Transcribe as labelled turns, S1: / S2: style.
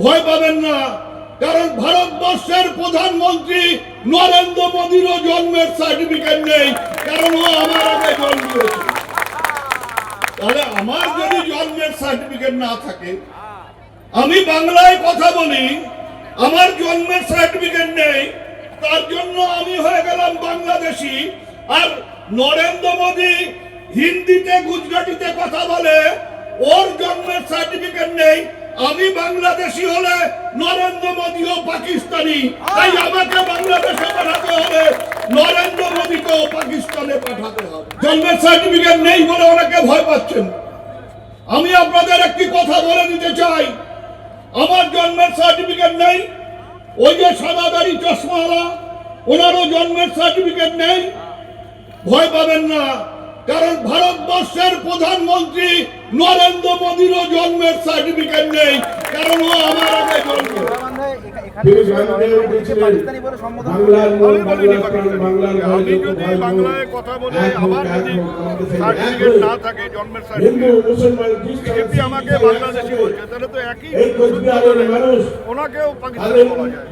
S1: ভয় পাবেন না, কারণ ভারতবর্ষের প্রধানমন্ত্রী নরেন্দ্র মোদীরও জন্মের সার্টিফিকেট নেই, কারণ ও আমার আগে জন্মেছে। তাহলে আমার যদি জন্মের সার্টিফিকেট না থাকে, আমি বাংলায় কথা বলি, আমার জন্মের সার্টিফিকেট নেই, তার জন্য আমি হয়ে গেলাম বাংলাদেশি। আর নরেন্দ্র মোদী হিন্দিতে গুজরাটিতে কথা বলে, ওর জন্মের সার্টিফিকেট নেই, আমি বাংলাদেশি হলে নরেন্দ্র মোদীও পাকিস্তানি, তাই আমাকে বাংলাদেশে পাঠাতে হবে, নরেন্দ্র মোদীকেও পাকিস্তানে পাঠাতে হবে। জন্মের সার্টিফিকেট নেই বলে অনেকে ভয় পাচ্ছেন। আমি আপনাদের একটি কথা বলে দিতে চাই, আমার জন্মের সার্টিফিকেট নেই, ওই যে সাদাদারি চশমাওয়ালা ওনারও জন্মের সার্টিফিকেট নেই। ভয় পাবেন না, কারণ ভারতবর্ষের প্রধানমন্ত্রী নরেন্দ্র মোদীরও জন্মের সার্টিফিকেট নেই, কারণ ও আমার আগে জন্মে।
S2: আমি যদি বাংলায় কথা বলে আমার যদি সার্টিফিকেট না থাকে, জন্মের সার্টিফিকেট আমাকে বাংলাদেশি বলছে, তাহলে তো একই, ওনাকেও পাকিস্তানি বলা যায়।